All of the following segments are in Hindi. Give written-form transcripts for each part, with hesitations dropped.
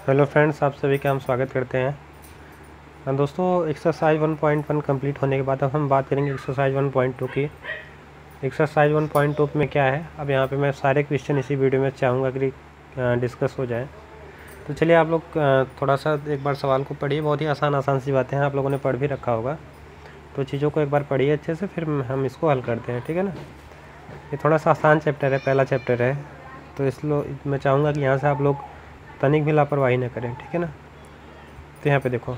हेलो फ्रेंड्स, आप सभी का हम स्वागत करते हैं। दोस्तों, एक्सरसाइज 1.1 कंप्लीट होने के बाद अब हम बात करेंगे एक्सरसाइज 1.2 की। एक्सरसाइज 1.2 में क्या है, अब यहाँ पे मैं सारे क्वेश्चन इसी वीडियो में चाहूँगा कि डिस्कस हो जाए। तो चलिए आप लोग थोड़ा सा एक बार सवाल को पढ़िए। बहुत ही आसान सी बातें हैं, आप लोगों ने पढ़ भी रखा होगा, तो चीज़ों को एक बार पढ़िए अच्छे से, फिर हम इसको हल करते हैं, ठीक है ना। ये थोड़ा सा आसान चैप्टर है, पहला चैप्टर है, तो इसलिए मैं चाहूँगा कि यहाँ से आप लोग तनिक भी लापरवाही न करें, ठीक है ना। तो यहाँ पे देखो,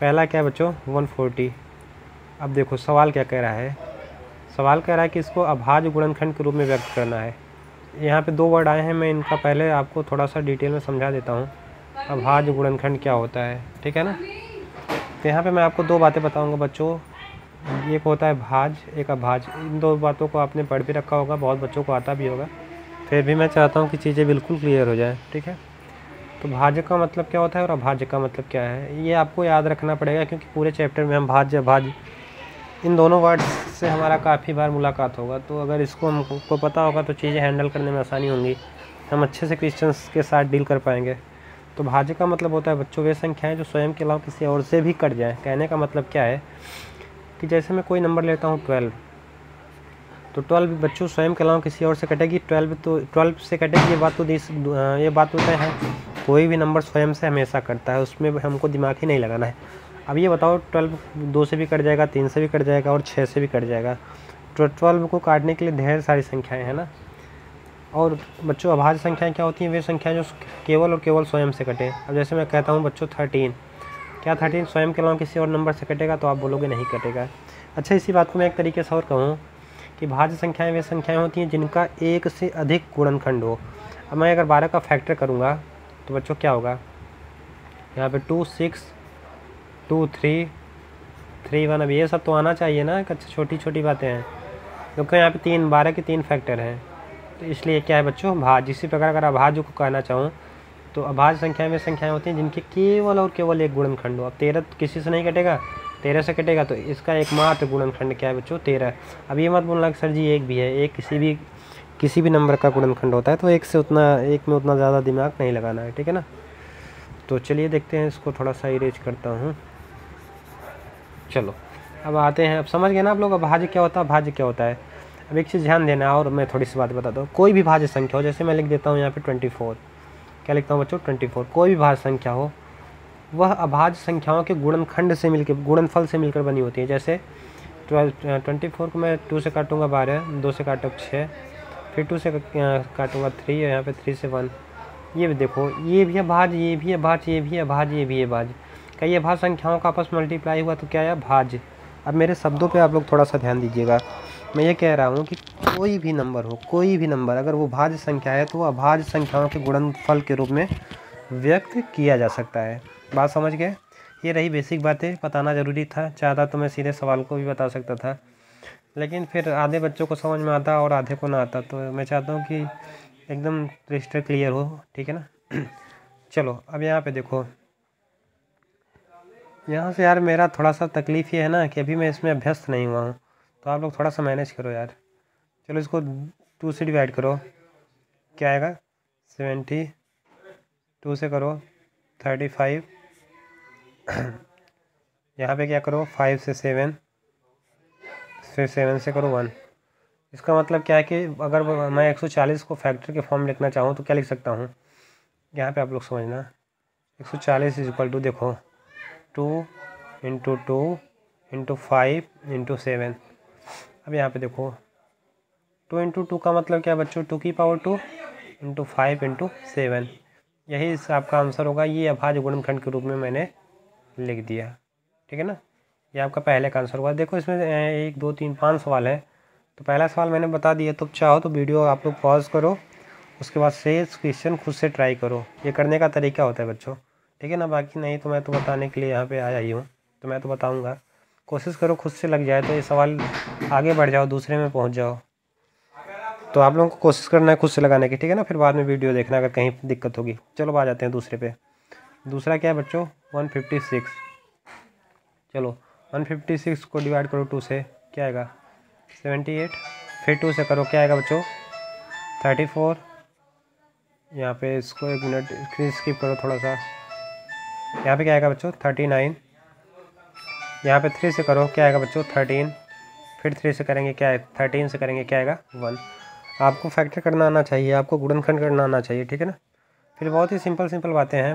पहला क्या है बच्चों, 140। अब देखो सवाल क्या कह रहा है। सवाल कह रहा है कि इसको अभाज्य गुणनखंड के रूप में व्यक्त करना है। यहाँ पे दो वर्ड आए हैं, मैं इनका पहले आपको थोड़ा सा डिटेल में समझा देता हूँ। अभाज्य गुणनखंड क्या होता है, ठीक है ना। तो यहाँ पे मैं आपको दो बातें बताऊँगा बच्चों। एक होता है भाज्य, एक अभाज्य। इन दो बातों को आपने पढ़ भी रखा होगा, बहुत बच्चों को आता भी होगा, फिर भी मैं चाहता हूँ कि चीज़ें बिल्कुल क्लियर हो जाए, ठीक है। तो भाज्य का मतलब क्या होता है और अभाज्य का मतलब क्या है, ये आपको याद रखना पड़ेगा, क्योंकि पूरे चैप्टर में हम भाज्य अभाज्य इन दोनों वर्ड्स से हमारा काफ़ी बार मुलाकात होगा। तो अगर इसको हमको पता होगा तो चीज़ें हैंडल करने में आसानी होंगी, हम अच्छे से क्वेश्चंस के साथ डील कर पाएंगे। तो भाज्य का मतलब होता है बच्चों वे संख्याएं जो स्वयं के अलावा किसी और से भी कट जाएँ। कहने का मतलब क्या है कि जैसे मैं कोई नंबर लेता हूँ 12, तो 12 बच्चों स्वयं के अलावा किसी और से कटेगी। 12 से कटेगी, ये बात तो तय है। कोई भी नंबर स्वयं से हमेशा कटता है, उसमें हमको दिमाग ही नहीं लगाना है। अब ये बताओ, 12 2 से भी कट जाएगा, 3 से भी कट जाएगा और 6 से भी कट जाएगा। तो 12 को काटने के लिए ढेर सारी संख्याएं हैं ना। और बच्चों अभाज्य संख्याएं क्या होती हैं, वे संख्याएं जो केवल और केवल स्वयं से कटें। अब जैसे मैं कहता हूँ बच्चों 13, क्या 13 स्वयं के अलावा किसी और नंबर से कटेगा? तो आप बोलोगे नहीं कटेगा। अच्छा, इसी बात को मैं एक तरीके से और कहूँ कि भाज्य संख्याएं वे संख्याएं होती हैं जिनका एक से अधिक गुणनखंड हो। अब मैं अगर 12 का फैक्टर करूँगा तो बच्चों क्या होगा, यहाँ पे 2 6 2 3 3 1। अब ये सब तो आना चाहिए ना, अच्छा छोटी छोटी बातें हैं, क्योंकि यहाँ पे 12 के 3 फैक्टर हैं, तो इसलिए क्या है बच्चों भाज्य। इसी प्रकार अगर अभाज्य को कहना चाहूँ तो अभाज्य संख्याएं वे संख्याएं होती हैं जिनके केवल और केवल एक गुणनखंड हो। अब 13 तो किसी से नहीं कटेगा, 13 से कटेगा, तो इसका एकमात्र गुणनखंड क्या है बच्चों, 13। अब ये मत बोलना कि सर जी एक भी है, एक किसी भी नंबर का गुणनखंड होता है, तो एक में उतना ज़्यादा दिमाग नहीं लगाना है, ठीक है ना। तो चलिए देखते हैं, इसको थोड़ा सा इरेज करता हूँ। चलो अब आते हैं, अब समझ गए ना आप लोग अभाज्य क्या होता है, भाज्य क्या होता है। अब एक चीज़ ध्यान देना, और मैं थोड़ी सी बात बताता हूँ। कोई भी भाज्य संख्या हो, जैसे मैं लिख देता हूँ यहाँ पे 24, क्या लिखता हूँ बच्चों 24। कोई भी भाज्य संख्या हो वह अभाज्य संख्याओं के गुणनखंड से मिलकर, गुणनफल से मिलकर बनी होती है। जैसे 24 को मैं 2 से काटूंगा 12, 2 से काटूँ 6, फिर 2 से काटूंगा 3, और यहाँ पे 3 से 1। ये भी देखो, ये भी अभाज्य, ये भी अभाज्य, ये भी अभाज्य, ये भी अभाज्य। कई अभाज्य संख्याओं का आपस मल्टीप्लाई हुआ तो क्या है, भाज्य। अब मेरे शब्दों पे आप लोग थोड़ा सा ध्यान दीजिएगा। मैं ये कह रहा हूँ कि कोई भी नंबर हो, कोई भी नंबर अगर वो भाज्य संख्या है तो वो अभाज्य संख्याओं के गुणनफल के रूप में व्यक्त किया जा सकता है। बात समझ गए। ये रही बेसिक बातें, बताना ज़रूरी था। चाहता तो मैं सीधे सवाल को भी बता सकता था, लेकिन फिर आधे बच्चों को समझ में आता और आधे को ना आता, तो मैं चाहता हूँ कि एकदम क्रिस्टल क्लियर हो, ठीक है ना। चलो अब यहाँ पे देखो, यहाँ से यार मेरा थोड़ा सा तकलीफ़ ये है ना कि अभी मैं इसमें अभ्यस्त नहीं हुआ हूँ, तो आप लोग थोड़ा सा मैनेज करो यार। चलो इसको 2 से डिवाइड करो, क्या आएगा 70, 2 से करो 35, यहाँ पे क्या करो 5 से 7, फिर 7 से करो 1। इसका मतलब क्या है कि अगर मैं 140 को फैक्टर के फॉर्म लिखना चाहूँ तो क्या लिख सकता हूँ, यहाँ पे आप लोग समझना। 140 इज इक्वल टू, देखो 2 इंटू 2 इंटू 5 इंटू 7। अब यहाँ पे देखो 2 इंटू 2 का मतलब क्या बच्चों, 2 की पावर 2 इंटू 5 इंटू 7। यही इस आपका आंसर होगा। ये अभाज्य गुणनखंड के रूप में मैंने लिख दिया, ठीक है ना। ये आपका पहले का आंसर होगा। देखो इसमें 1 2 3 5 सवाल है, तो पहला सवाल मैंने बता दिया। तो चाहो तो वीडियो आप लोग पॉज करो, उसके बाद से क्वेश्चन खुद से ट्राई करो। ये करने का तरीका होता है बच्चों, ठीक है ना। बाकी नहीं तो मैं तो बताने के लिए यहाँ पे आया ही हूँ, तो मैं तो बताऊँगा। कोशिश करो खुद से लग जाए तो ये सवाल आगे बढ़ जाओ, दूसरे में पहुँच जाओ। तो आप लोगों को कोशिश करना है खुद से लगाने की, ठीक है ना। फिर बाद में वीडियो देखना अगर कहीं दिक्कत होगी। चलो आ जाते हैं दूसरे पे। दूसरा क्या है बच्चों, 156। चलो 156 को डिवाइड करो 2 से, क्या आएगा 78। फिर 2 से करो, क्या आएगा बच्चों 34। यहाँ पे इसको 1 मिनट स्क्रीन स्किप करो थोड़ा सा। यहाँ पे क्या आएगा बच्चों 39, यहाँ पे 3 से करो क्या आएगा बच्चों 13, फिर 3 से करेंगे क्या है 13 से करेंगे क्या आएगा 1। आपको फैक्टर करना आना चाहिए, आपको गुणनखंड करना आना चाहिए, ठीक है ना। फिर बहुत ही सिंपल बातें हैं।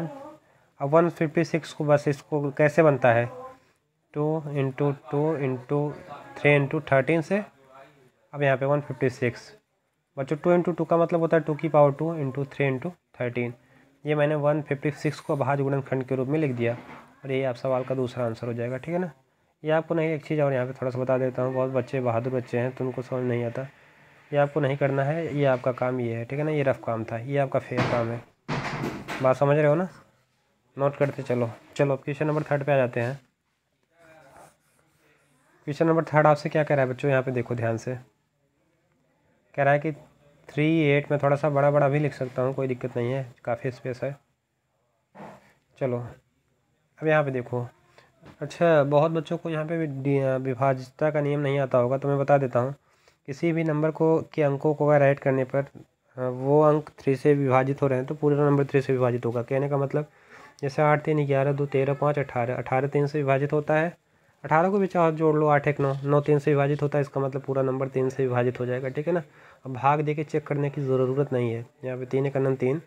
अब 156 को बस इसको कैसे बनता है 2 × 2 × 3 × 13 से। अब यहाँ पे 156 बच्चों 2 × 2 का मतलब होता है 2 की पावर 2 × 3 × 13। ये मैंने 156 को भाज्य गुणनखंड के रूप में लिख दिया और ये आप सवाल का दूसरा आंसर हो जाएगा, ठीक है ना। ये आपको नहीं, एक चीज़ और यहाँ पे थोड़ा सा बता देता हूँ, बहुत बच्चे बहादुर बच्चे हैं तो उनको समझ नहीं आता। ये आपको नहीं करना है, ये आपका काम ये है, ठीक है ना। ये रफ काम था, ये आपका फेयर काम है, बात समझ रहे हो ना। नोट करते चलो। चलो अब क्वेश्चन नंबर 3 पे आ जाते हैं। क्वेश्चन नंबर 3 आपसे क्या कह रहा है बच्चों, यहाँ पे देखो ध्यान से। कह रहा है कि 3 8 में थोड़ा सा बड़ा भी लिख सकता हूँ, कोई दिक्कत नहीं है, काफ़ी स्पेस है। चलो अब यहाँ पे देखो। अच्छा, बहुत बच्चों को यहाँ पे विभाज्यता का नियम नहीं आता होगा, तो मैं बता देता हूँ। किसी भी नंबर को के अंकों को अगर ऐड करने पर वो अंक 3 से विभाजित हो रहे हैं तो पूरा नंबर 3 से विभाजित होगा। कहने का मतलब जैसे 8 3 11 2 13 5 18, 18 3 से विभाजित होता है, 18 को भी चाहो जोड़ लो, 8 1 9, 9 3 से विभाजित होता है, इसका मतलब पूरा नंबर 3 से विभाजित हो जाएगा, ठीक है ना। अब भाग दे के चेक करने की ज़रूरत नहीं है। यहाँ पे 3 1 3,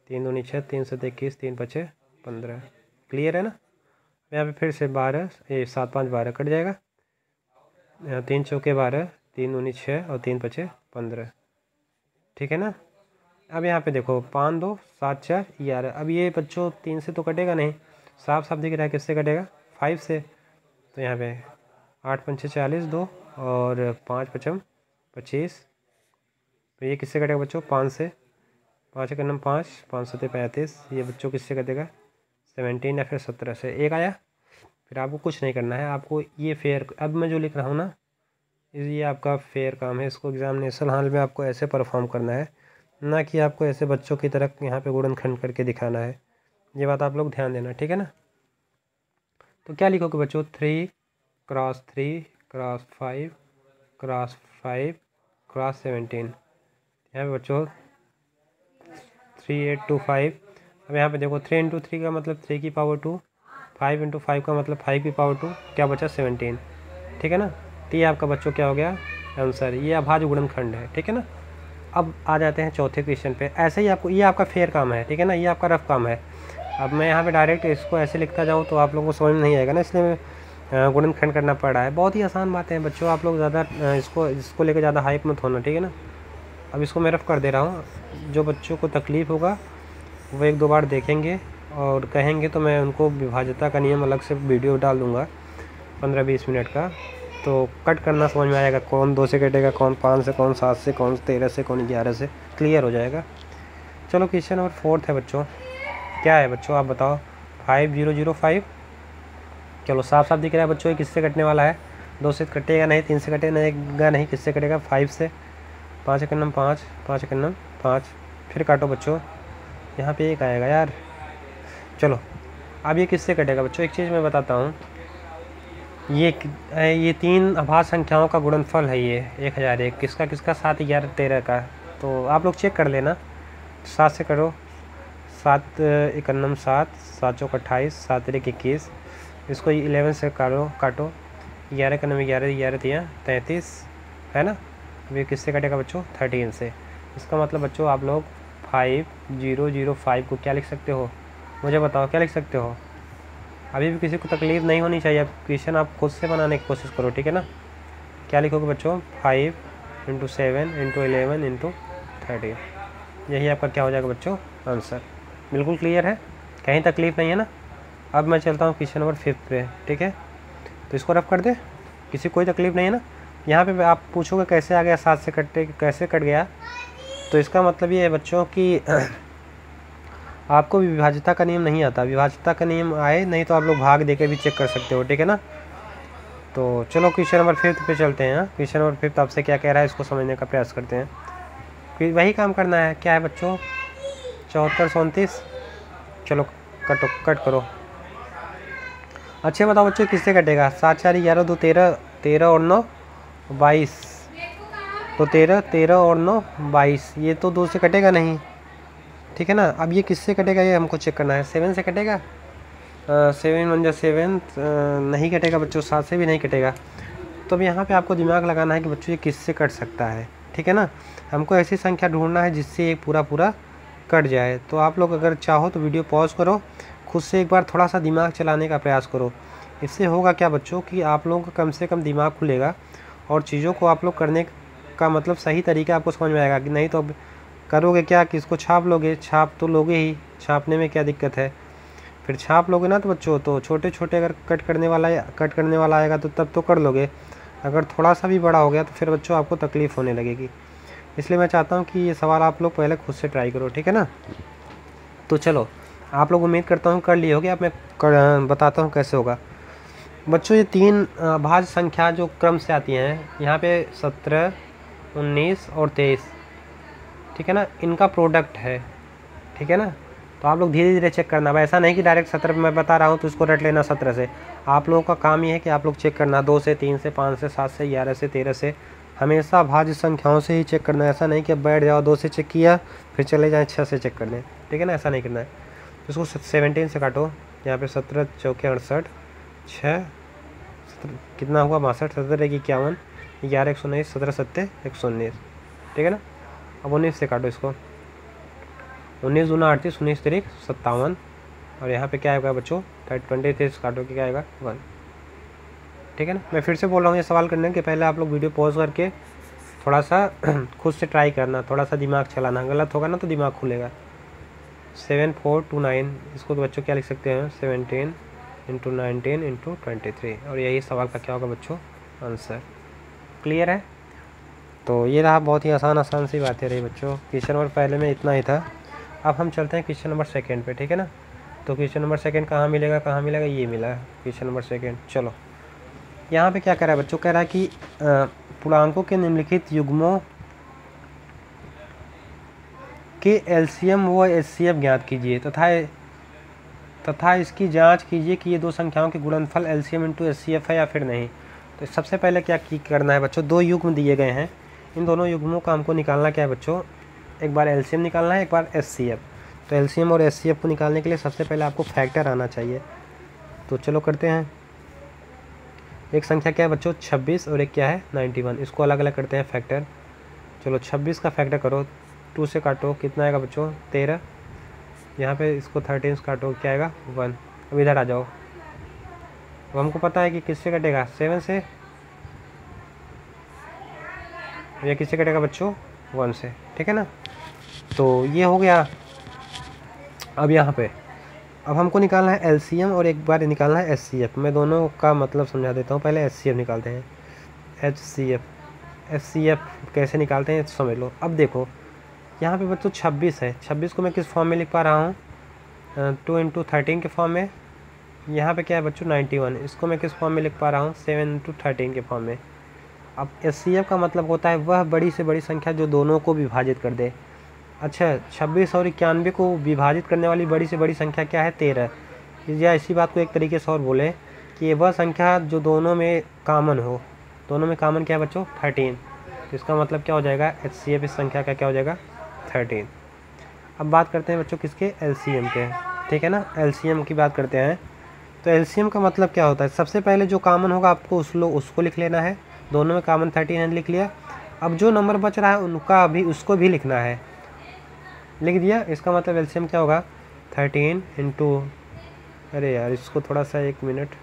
3 2 6, 3 7 21, 3 5 15, क्लियर है ना। यहाँ पे फिर से 12 7 5 12 कट जाएगा, 3 चौके 12, 3 दूनी 6 और 3 5 15, ठीक है ना। अब यहाँ पे देखो 5 2 7 4 11। अब ये बच्चों 3 से तो कटेगा नहीं, साफ साफ दिख रहा है किससे कटेगा 5 से। तो यहाँ पे 8 5 40 2 और 5 5 25, तो ये किससे कटेगा बच्चों 5 से। 5 1 5, 5 7 35, ये बच्चों किससे कटेगा 17 या फिर 17 से। एक आया। फिर आपको कुछ नहीं करना है, आपको ये फेयर, अब मैं जो लिख रहा हूँ ना, ये आपका फेयर काम है। इसको एग्जामिनेशन हॉल में आपको ऐसे परफॉर्म करना है, ना कि आपको ऐसे बच्चों की तरह यहाँ पे गुणनखंड करके दिखाना है। ये बात आप लोग ध्यान देना, ठीक है ना। तो क्या लिखोगे बच्चों 3 × 3 × 5 × 5 × 17। यहाँ पे बच्चों 3 8 2 5। अब यहाँ पे देखो 3 × 3 का मतलब 3 की पावर 2, 5 × 5 का मतलब 5 की पावर 2, क्या बचा 17, ठीक है ना। तो ये आपका बच्चों क्या हो गया आंसर, ये अभाज्य गुणनखंड है, ठीक है ना। अब आ जाते हैं चौथे क्वेश्चन पे। ऐसे ही आपको, ये आपका फेयर काम है, ठीक है ना, ये आपका रफ काम है। अब मैं यहाँ पे डायरेक्ट इसको ऐसे लिखता जाऊँ तो आप लोगों को समझ में नहीं आएगा ना, इसलिए गुणनखंड करना पड़ रहा है। बहुत ही आसान बातें हैं बच्चों, आप लोग ज़्यादा इसको लेकर ज़्यादा हाइप मत होना, ठीक है ना। अब इसको मैं रफ कर दे रहा हूँ, जो बच्चों को तकलीफ़ होगा वो 1 2 बार देखेंगे और कहेंगे तो मैं उनको विभाज्यता का नियम अलग से वीडियो डाल दूँगा 15 20 मिनट का, तो कट करना समझ में आएगा, कौन 2 से कटेगा, कौन 5 से, कौन 7 से, कौन 13 से, कौन 11 से, क्लियर हो जाएगा। चलो क्वेश्चन नंबर 4 है बच्चों। क्या है बच्चों आप बताओ 5005। चलो साफ साफ दिख रहा है बच्चों, ये किससे कटने वाला है, 2 से कटेगा नहीं, 3 से कटेगा नहीं, किससे कटेगा 5 से। 5 1 5, 5 1 5, फिर काटो बच्चों, यहाँ पे 1 आएगा यार। चलो अब ये किससे कटेगा बच्चों, एक चीज़ मैं बताता हूँ, ये 3 अभाज्य संख्याओं का गुणनफल है। ये 1001 किसका 7 11 13 का। तो आप लोग चेक कर लेना, 7 से करो, 7 1 7, 7 चौक 28, 7 1 21, इसको 11 से काटो, 11 1 11, 11 3 33, है ना। अब ये किससे कटेगा बच्चों 13 से। इसका मतलब बच्चों आप लोग 5005 को क्या लिख सकते हो, मुझे बताओ क्या लिख सकते हो। अभी भी किसी को तकलीफ़ नहीं होनी चाहिए, क्वेश्चन आप खुद से बनाने की कोशिश करो, ठीक है ना। क्या लिखोगे बच्चों 5 × 7 × 11 × 13, यही आपका क्या हो जाएगा बच्चों आंसर। बिल्कुल क्लियर है, कहीं तकलीफ़ नहीं है ना। अब मैं चलता हूँ क्वेश्चन नंबर 5 पे, ठीक है। तो इसको रफ कर दे, किसी कोई तकलीफ़ नहीं है ना। यहाँ पे आप पूछोगे कैसे आ गया 7 से कैसे कट गया, तो इसका मतलब ये है बच्चों कि आपको विभाज्यता का नियम नहीं आता। विभाज्यता का नियम आए नहीं तो आप लोग भाग देके भी चेक कर सकते हो, ठीक है ना। तो चलो क्वेश्चन नंबर 5 पे चलते हैं। क्वेश्चन नंबर 5 आपसे क्या कह रहा है इसको समझने का प्रयास करते हैं। फिर वही काम करना है, क्या है बच्चों 74 37। चलो कट करो। अच्छे बताओ बच्चों किससे कटेगा, 7 4 11 2 13, 13 और 9 22, तो 13 13 और 9 22, ये तो 2 से कटेगा नहीं, ठीक है ना। अब ये किससे कटेगा ये हमको चेक करना है, 7 से कटेगा, 7 1 जा 7 नहीं कटेगा बच्चों, 7 से भी नहीं कटेगा। तो अब यहाँ पे आपको दिमाग लगाना है कि बच्चों ये किससे कट सकता है, ठीक है ना। हमको ऐसी संख्या ढूंढना है जिससे ये पूरा पूरा कट जाए। तो आप लोग अगर चाहो तो वीडियो पॉज करो, खुद से एक बार थोड़ा सा दिमाग चलाने का प्रयास करो। इससे होगा क्या बच्चों कि आप लोगों का कम से कम दिमाग खुलेगा और चीज़ों को आप लोग करने का मतलब सही तरीका आपको समझ में आएगा। कि नहीं तो अब करोगे क्या कि इसको छाप लोगे, छाप तो लोगे ही, छापने में क्या दिक्कत है। फिर छाप लोगे ना तो बच्चों तो छोटे छोटे अगर कट करने वाला आएगा तो तब तो कर लोगे। अगर थोड़ा सा भी बड़ा हो गया तो फिर बच्चों आपको तकलीफ़ होने लगेगी। इसलिए मैं चाहता हूँ कि ये सवाल आप लोग पहले खुद से ट्राई करो, ठीक है ना। तो चलो आप लोग उम्मीद करता हूँ कर लिए होगे। अब मैं बताता हूँ कैसे होगा बच्चों। ये 3 भाज्य संख्या जो क्रम से आती हैं यहाँ पे 17, 19 और 23, ठीक है ना, इनका प्रोडक्ट है, ठीक है ना। तो आप लोग धीरे धीरे चेक करना। अब ऐसा नहीं कि डायरेक्ट 17 मैं बता रहा हूँ तो इसको रट लेना 17 से। आप लोगों का काम ये है कि आप लोग चेक करना 2 से, 3 से, 5 से, 7 से, 11 से, 13 से, हमेशा भाज्य संख्याओं से ही चेक करना है। ऐसा नहीं कि अब बैठ जाओ 2 से चेक किया फिर चले जाएँ 6 से चेक करने, ठीक है ना, ऐसा नहीं करना है। तो इसको 17 से काटो, यहाँ पे 17 चौके 68, 6 कितना हुआ 62, 17 1 51, 11 119, 17 7 119, ठीक है ना। अब 19 से काटो इसको, 19 दूना 38, 19 तिरिक 57, और यहाँ पे क्या आएगा बच्चों 23 काटो कि क्या आएगा 1, ठीक है ना। मैं फिर से बोल रहा हूँ ये सवाल करने के पहले आप लोग वीडियो पॉज करके थोड़ा सा खुद से ट्राई करना, थोड़ा सा दिमाग चलाना। गलत होगा ना तो दिमाग खुलेगा। 7 4 2 9, इसको तो बच्चों क्या लिख सकते हैं 17 × 19 × 23, और यही सवाल का क्या होगा बच्चों आंसर। क्लियर है। तो ये रहा, बहुत ही आसान सी बातें रही बच्चों। क्वेश्चन नंबर पहले में इतना ही था। अब हम चलते हैं क्वेश्चन नंबर सेकंड पे, ठीक है ना। तो क्वेश्चन नंबर सेकंड कहाँ मिलेगा, ये मिला है क्वेश्चन नंबर सेकंड। चलो यहाँ पे क्या कह रहा है बच्चों, कह रहा है कि पूर्णांकों के निम्नलिखित युग्मों के एलसीएम व एचसीएफ ज्ञात कीजिए तथा इसकी जांच कीजिए कि ये दो संख्याओं के गुणनफल एलसीएम इंटू एचसीएफ है या फिर नहीं। तो सबसे पहले क्या करना है बच्चों, 2 युग्म दिए गए हैं, इन दोनों युग्मों का हमको निकालना क्या है बच्चों, एक बार एलसीएम निकालना है, एक बार एचसीएफ। तो एलसीएम और एचसीएफ को निकालने के लिए सबसे पहले आपको फैक्टर आना चाहिए। तो चलो करते हैं। एक संख्या क्या है बच्चों 26 और एक क्या है 91, इसको अलग अलग करते हैं फैक्टर। चलो 26 का फैक्टर करो, 2 से काटो कितना आएगा बच्चों 13, यहाँ पे इसको 13 से काटो क्या आएगा 1। अब इधर आ जाओ, अब हमको पता है कि किससे कटेगा 7 से, ये किससे कटेगा बच्चों 1 से, ठीक है ना। तो ये हो गया। अब यहाँ पे अब हमको निकालना है एलसीएम और एक बार निकालना है एचसीएफ। मैं दोनों का मतलब समझा देता हूँ। पहले एचसीएफ निकालते हैं, एचसीएफ कैसे निकालते हैं समझ लो। अब देखो यहाँ पे बच्चों 26 है, 26 को मैं किस फॉर्म में लिख पा रहा हूँ 2 × 13 के फॉर्म में। यहाँ पे क्या है बच्चों 91, इसको मैं किस फॉर्म में लिख पा रहा हूँ 7 × 13 के फॉर्म में। अब एचसीएफ का मतलब होता है वह बड़ी से बड़ी संख्या जो दोनों को विभाजित कर दे। अच्छा 26 और 91 को विभाजित करने वाली बड़ी से बड़ी संख्या क्या है 13। या इसी बात को एक तरीके से और बोले कि ये वह संख्या जो दोनों में कॉमन हो। दोनों में कॉमन क्या है बच्चों 13, तो इसका मतलब क्या हो जाएगा एचसीएफ इस संख्या का क्या हो जाएगा 13। अब बात करते हैं बच्चों किसके एलसीएम के, ठीक है ना। एलसीएम की बात करते हैं। तो एलसीएम का मतलब क्या होता है, सबसे पहले जो कॉमन होगा आपको उसको लिख लेना है। दोनों में कॉमन 13 लिख लिया। अब जो नंबर बच रहा है उनका भी उसको भी लिखना है, लिख दिया। इसका मतलब एलसीएम क्या होगा 13 × अरे यार इसको थोड़ा सा एक मिनट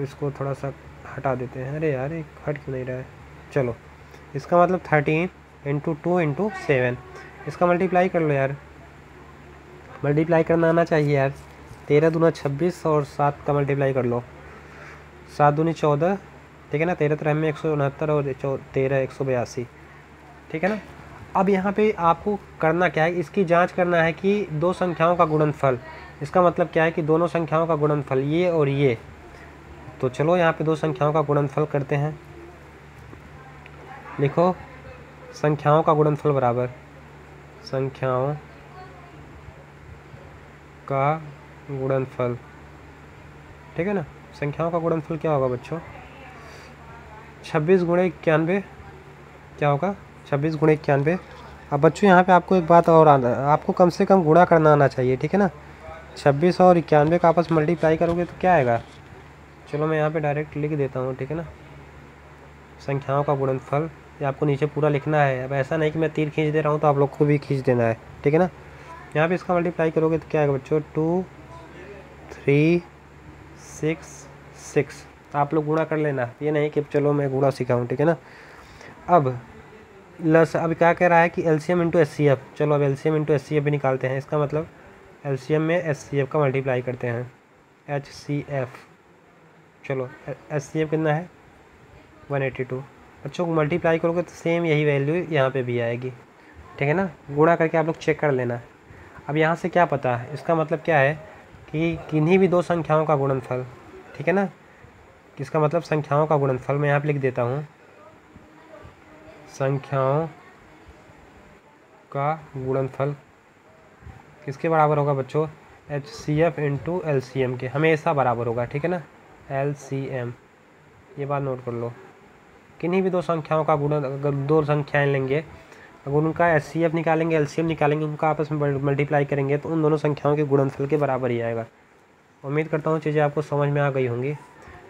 इसको थोड़ा सा हटा देते हैं। अरे यार एक हट क्यों नहीं रहा है। चलो इसका मतलब 13 × 2 × 7, इसका मल्टीप्लाई कर लो यार, मल्टीप्लाई करना आना चाहिए यार। 13 दूना 26 और 7 का मल्टीप्लाई कर लो, 7 दूनी 14, ठीक है ना। 13 3 में 169 और 13 182, ठीक है ना। अब यहाँ पे आपको करना क्या है, इसकी जांच करना है कि दो संख्याओं का गुणनफल, इसका मतलब क्या है कि दोनों संख्याओं का गुणनफल ये और ये। तो चलो यहाँ पे दो संख्याओं का गुणनफल करते हैं। लिखो संख्याओं का गुणनफल बराबर संख्याओं का गुणनफल, ठीक है ना। संख्याओं का गुणनफल क्या होगा बच्चों 26 × 91 क्या होगा 26 × 91 अब बच्चों यहाँ पे आपको एक बात और आपको कम से कम गुणा करना आना चाहिए, ठीक है ना। 26 और 91 का आपस मल्टीप्लाई करोगे तो क्या आएगा, चलो मैं यहाँ पे डायरेक्ट लिख देता हूँ, ठीक है ना। संख्याओं का गुणनफल, ये आपको नीचे पूरा लिखना है। अब ऐसा नहीं कि मैं तीर खींच दे रहा हूँ तो आप लोग को भी खींच देना है, ठीक है ना। यहाँ पे इसका मल्टीप्लाई करोगे तो क्या आएगा बच्चों, 2 3 6 6। आप लोग गुणा कर लेना, ये नहीं कि चलो मैं गुणा सिखाऊँ, ठीक है ना। अब क्या कह रहा है कि एलसीएम इंटू एचसीएफ। चलो अब एलसीएम इंटू एचसीएफ भी निकालते हैं। इसका मतलब एलसीएम में एचसीएफ का मल्टीप्लाई करते हैं, एचसीएफ। चलो एचसीएफ कितना है, 182। बच्चों को मल्टीप्लाई करोगे तो सेम यही वैल्यू यहाँ पे भी आएगी, ठीक है ना। गुणा करके आप लोग चेक कर लेना। अब यहाँ से क्या पता है, इसका मतलब क्या है कि किन्हीं भी दो संख्याओं का गुणनफल, ठीक है ना। इसका मतलब संख्याओं का गुणनफल मैं यहाँ पे लिख देता हूँ, संख्याओं का गुणनफल किसके बराबर होगा बच्चों, एचसीएफ इंटू एलसीएम के हमेशा बराबर होगा, ठीक है ना। एलसीएम, ये बात नोट कर लो। किन्हीं भी दो संख्याओं का गुणन, अगर दो संख्याएं लेंगे, अगर उनका एचसीएफ निकालेंगे, एलसीएम निकालेंगे, उनका आपस में मल्टीप्लाई करेंगे तो उन दोनों संख्याओं के गुणनफल के बराबर ही आएगा। उम्मीद करता हूँ चीज़ें आपको समझ में आ गई होंगी।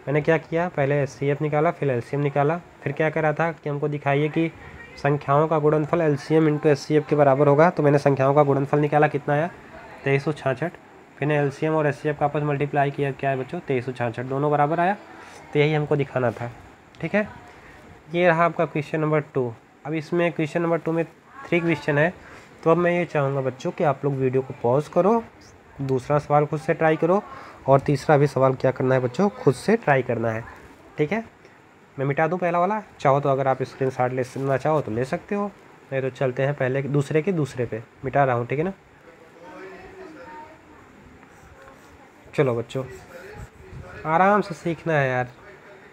मैंने क्या किया, पहले एचसीएफ निकाला, फिर एलसीएम निकाला, फिर क्या करा था कि हमको दिखाइए कि संख्याओं का गुणनफल एलसीएम इंटू एचसीएफ के बराबर होगा। तो मैंने संख्याओं का गुणनफल निकाला, कितना आया, 2366। फिर एलसीएम और एचसीएफ का आपस मल्टीप्लाई किया, क्या है बच्चों, 2366, दोनों बराबर आया। तो यही हमको दिखाना था, ठीक है। ये रहा आपका क्वेश्चन नंबर 2। अब इसमें क्वेश्चन नंबर 2 में 3 क्वेश्चन है। तो अब मैं ये चाहूँगा बच्चों कि आप लोग वीडियो को पॉज करो, दूसरा सवाल खुद से ट्राई करो, और तीसरा भी सवाल क्या करना है बच्चों, खुद से ट्राई करना है, ठीक है। मैं मिटा दूँ पहला वाला, चाहो तो अगर आप स्क्रीनशॉट लेना चाहो तो ले सकते हो, नहीं तो चलते हैं पहले दूसरे पे मिटा रहा हूँ, ठीक है ना। चलो बच्चों आराम से सीखना है यार।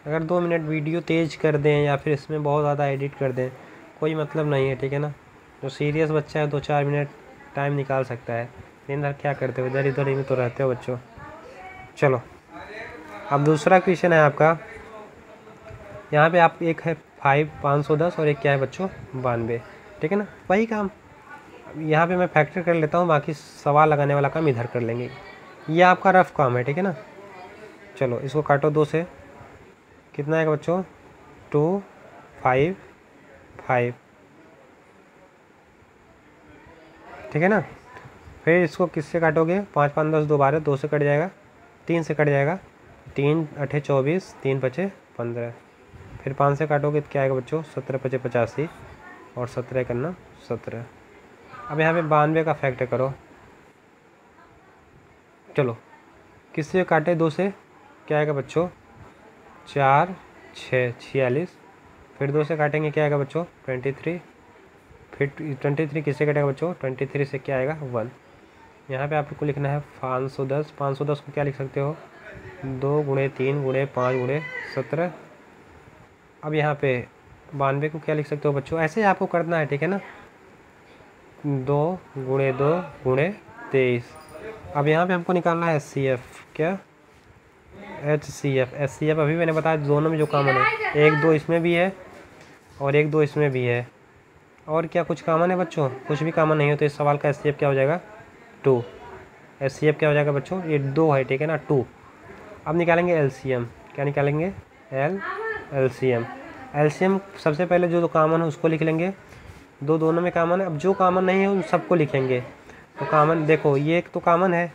अगर 2 मिनट वीडियो तेज़ कर दें या फिर इसमें बहुत ज़्यादा एडिट कर दें, कोई मतलब नहीं है, ठीक है ना। जो सीरियस बच्चा है 2-4 मिनट टाइम निकाल सकता है। दिन भर क्या करते हो, इधर इधर ही में तो रहते हो बच्चों। चलो अब दूसरा क्वेश्चन है आपका, यहाँ पे आप एक है 510 और एक क्या है बच्चों, 92, ठीक है ना। वही काम यहाँ पे मैं फैक्टर कर लेता हूँ, बाकी सवाल लगाने वाला काम इधर कर लेंगे। ये आपका रफ काम है, ठीक है ना। चलो इसको काटो 2 से, कितना आएगा बच्चों, 2 5 5, ठीक है ना। फिर इसको किससे काटोगे, 5 5 10 2 12, 2 से कट जाएगा, 3 से कट जाएगा, 3 8 24, 3 5 15। फिर 5 से काटोगे तो क्या आएगा बच्चों, 17 5 85, और 17 करना 17। अब यहाँ पे 92 का फैक्टर करो। चलो किससे काटे, 2 से, क्या आएगा बच्चों, 4 6 46। फिर 2 से काटेंगे, क्या आएगा बच्चों, 23। फिर 23 किससे कटेगा बच्चों, 23 से क्या आएगा, 1। यहाँ पे आपको लिखना है 510। 510 को क्या लिख सकते हो, 2 × 3 × 5 × 17। अब यहाँ पे 92 को क्या लिख सकते हो बच्चों, ऐसे आपको करना है, ठीक है ना, 2 × 2 × 23। अब यहाँ पे हमको निकालना है एचसीएफ, क्या, एचसीएफ अभी मैंने बताया दोनों में जो कॉमन है, 1 2 इसमें भी है और 1 2 इसमें भी है। और क्या कुछ कॉमन है बच्चों, कुछ भी कॉमन नहीं हो तो इस सवाल का एचसीएफ क्या हो जाएगा, 2। एचसीएफ क्या हो जाएगा बच्चों, ये 2 है, ठीक है ना, 2। अब निकालेंगे एलसीएम, क्या निकालेंगे, एलसीएम सबसे पहले जो कॉमन है उसको लिख लेंगे, दोनों में कॉमन है। अब जो कॉमन नहीं है उन सबको लिखेंगे। तो कॉमन देखो, ये एक तो कॉमन है,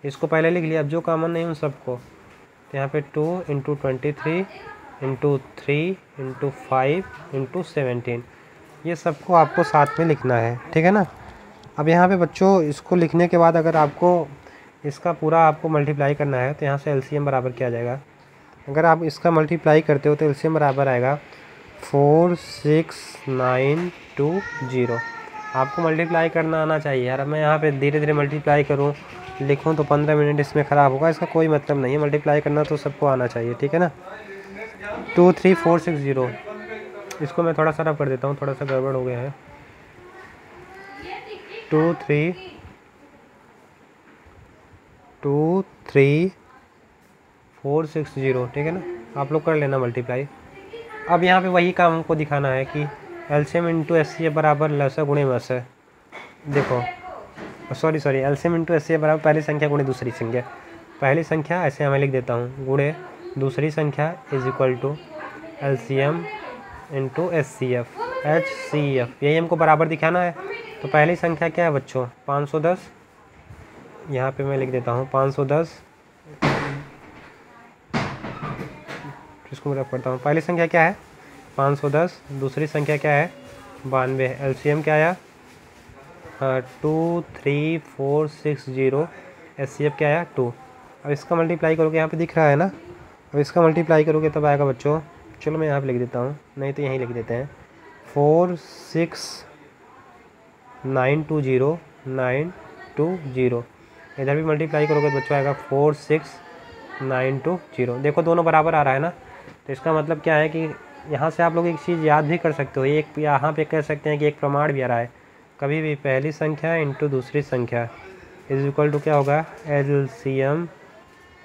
इसको पहले लिख लिया। अब जो कॉमन नहीं उन सबको, तो यहाँ पे 2 × 23 × 3 × 5 × 17, ये सबको आपको साथ में लिखना है, ठीक है ना। अब यहाँ पे बच्चों इसको लिखने के बाद अगर आपको इसका पूरा आपको मल्टीप्लाई करना है तो यहाँ से एलसीएम बराबर क्या आ जाएगा, अगर आप इसका मल्टीप्लाई करते हो तो एलसीएम बराबर आएगा 46920। आपको मल्टीप्लाई करना आना चाहिए यार। मैं यहाँ पे धीरे धीरे मल्टीप्लाई करूँ लिखूँ तो 15 मिनट इसमें ख़राब होगा, इसका कोई मतलब नहीं है। मल्टीप्लाई करना तो सबको आना चाहिए, ठीक है ना। 23460, इसको मैं थोड़ा सा रफ कर देता हूँ, थोड़ा सा गड़बड़ हो गया है। 23460, ठीक है ना। आप लोग कर लेना मल्टीप्लाई। अब यहाँ पे वही काम हमको दिखाना है कि एलसीएम इंटू एचसीएफ बराबर लसा गुणे मस है। देखो सॉरी एलसीएम इंटू एचसीएफ बराबर पहली संख्या गुणे दूसरी संख्या। पहली संख्या ऐसे मैं लिख देता हूँ, गुणे दूसरी संख्या is equal to LCM into HCF यही हमको बराबर दिखाना है। तो पहली संख्या क्या है बच्चों 510, यहाँ पे मैं लिख देता हूँ 510, इसको मैं रख पढ़ता हूँ। पहली संख्या क्या है 510, दूसरी संख्या क्या है 92, एलसीएम क्या आया 23460, एचसीएफ क्या आया 2। अब इसका मल्टीप्लाई करोगे, यहाँ पे दिख रहा है ना, अब इसका मल्टीप्लाई करोगे तब आएगा बच्चों, चलो मैं यहाँ पे लिख देता हूँ, नहीं तो यहीं लिख देते हैं 46920 इधर भी मल्टीप्लाई करोगे तो बच्चों आएगा 46920। देखो दोनों बराबर आ रहा है ना, तो इसका मतलब क्या है कि यहाँ से आप लोग एक चीज़ याद भी कर सकते हो, एक यहाँ पे कह सकते हैं कि एक प्रमाण भी आ रहा है, कभी भी पहली संख्या इंटू दूसरी संख्या इज इक्वल टू क्या होगा एलसीएम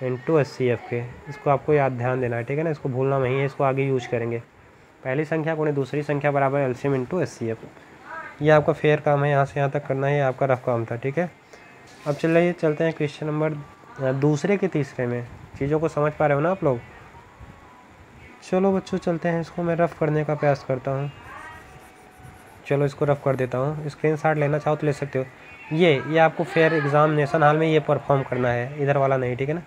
इंटू एचसीएफ के। इसको आपको याद ध्यान देना है, ठीक है ना, इसको भूलना नहीं है, इसको आगे यूज करेंगे। पहली संख्या गुणे दूसरी संख्या बराबर एलसीएम इंटू एचसीएफ। ये आपका फेयर काम है, यहाँ से यहाँ तक करना है, आपका रफ काम था, ठीक है। अब चलिए चलते हैं क्वेश्चन नंबर दूसरे के तीसरे में। चीज़ों को समझ पा रहे हो ना आप लोग? चलो बच्चों चलते हैं, इसको मैं रफ़ करने का प्रयास करता हूँ। चलो इसको रफ़ कर देता हूँ, स्क्रीनशॉट लेना चाहो तो ले सकते हो। ये आपको फेयर एग्जामिनेशन हॉल में ये परफॉर्म करना है, इधर वाला नहीं, ठीक है ना,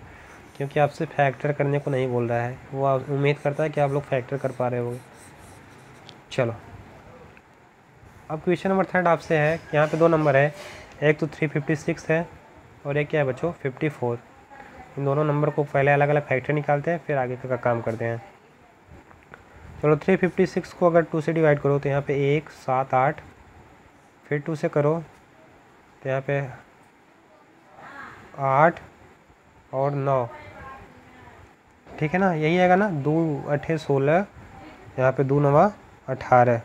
क्योंकि आपसे फैक्टर करने को नहीं बोल रहा है, वो उम्मीद करता है कि आप लोग फैक्टर कर पा रहे हो। चलो अब क्वेश्चन नंबर 3 आपसे है, यहाँ पे 2 नंबर है, एक तो 356 है और एक क्या है बच्चों 54। इन दोनों नंबर को पहले अलग अलग फैक्टर निकालते हैं, फिर आगे का काम करते हैं। चलो 356 को अगर 2 से डिवाइड करो तो यहाँ पे 1 7 8, फिर 2 से करो तो यहाँ पे 8 और 9, ठीक है ना, यही आएगा ना, 2 8 16, यहाँ पे 2 9 18,